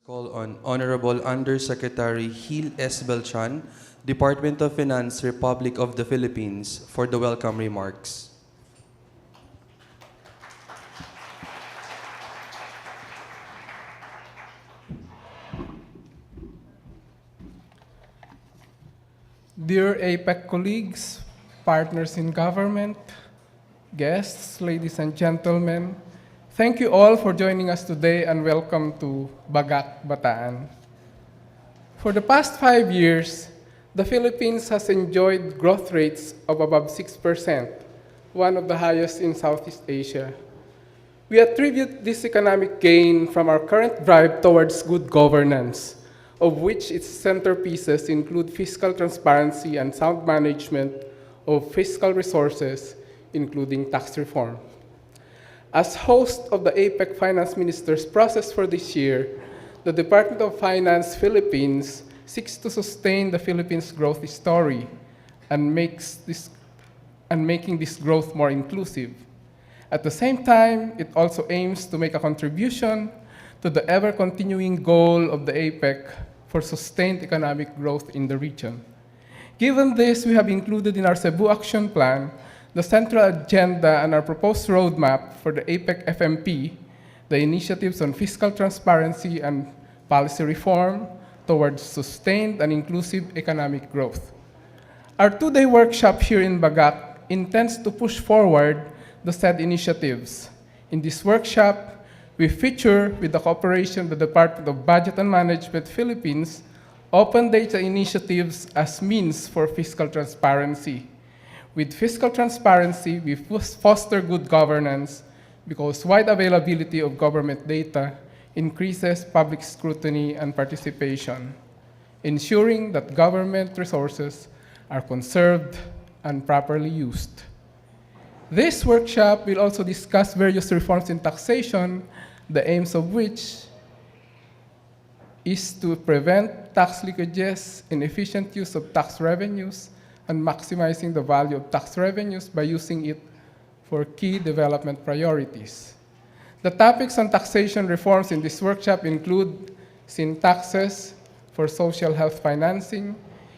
Call on Honorable Undersecretary Gil S. Beltran, Department of Finance, Republic of the Philippines, for the welcome remarks. Dear APEC colleagues, partners in government, guests, ladies and gentlemen, thank you all for joining us today and welcome to Bagac, Bataan. For the past 5 years, the Philippines has enjoyed growth rates of above 6%, one of the highest in Southeast Asia. We attribute this economic gain from our current drive towards good governance, of which its centerpieces include fiscal transparency and sound management of fiscal resources, including tax reform. As host of the APEC Finance Ministers process for this year, the Department of Finance Philippines seeks to sustain the Philippines' growth story and making this growth more inclusive. At the same time, it also aims to make a contribution to the ever-continuing goal of the APEC for sustained economic growth in the region. Given this, we have included in our Cebu Action Plan the central agenda and our proposed roadmap for the APEC FMP, the initiatives on fiscal transparency and policy reform towards sustained and inclusive economic growth. Our two-day workshop here in Bagac intends to push forward the said initiatives. In this workshop, we feature, with the cooperation of the Department of Budget and Management Philippines, open data initiatives as means for fiscal transparency. With fiscal transparency, we foster good governance because wide availability of government data increases public scrutiny and participation, ensuring that government resources are conserved and properly used. This workshop will also discuss various reforms in taxation, the aims of which is to prevent tax leakages, inefficient use of tax revenues, and maximizing the value of tax revenues by using it for key development priorities. The topics on taxation reforms in this workshop include sin taxes for social health financing,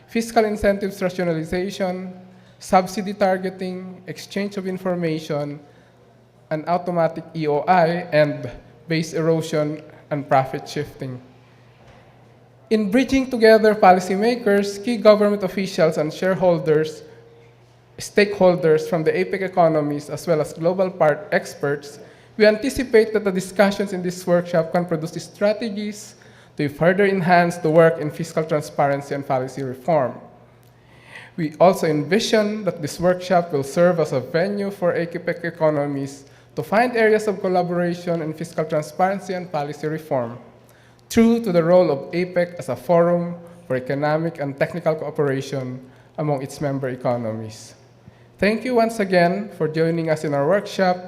fiscal incentives rationalization, subsidy targeting, exchange of information, and automatic EOI, and base erosion and profit shifting. In bridging together policymakers, key government officials, and stakeholders from the APEC economies, as well as global experts, we anticipate that the discussions in this workshop can produce strategies to further enhance the work in fiscal transparency and policy reform. We also envision that this workshop will serve as a venue for APEC economies to find areas of collaboration in fiscal transparency and policy reform, true to the role of APEC as a forum for economic and technical cooperation among its member economies. Thank you once again for joining us in our workshop,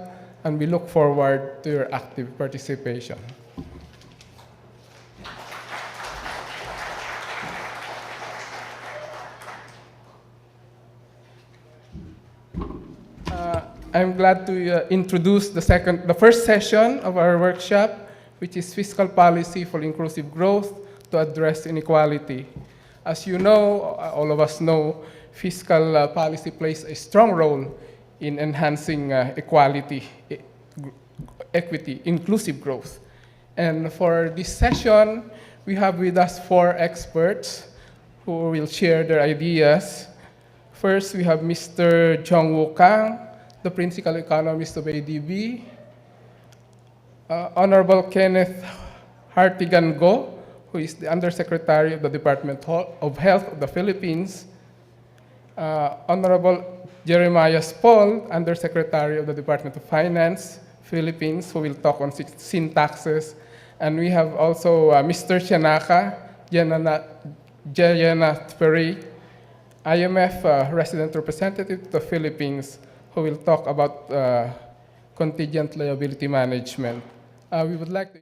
and we look forward to your active participation. I'm glad to introduce the first session of our workshop, which is Fiscal Policy for Inclusive Growth to Address Inequality. As you know, all of us know, fiscal policy plays a strong role in enhancing equity, inclusive growth. And for this session, we have with us 4 experts who will share their ideas. First, we have Mr. Jong-Woo Kang, the Principal Economist of ADB, Honorable Kenneth Hartigan Go, who is the Undersecretary of the Department of Health of the Philippines, Honorable Jeremiah Paul, Undersecretary of the Department of Finance, Philippines, who will talk on sin taxes, and we have also Mr. Shanaka Jayanath Peri, IMF Resident Representative to the Philippines, who will talk about contingent liability management. We would like to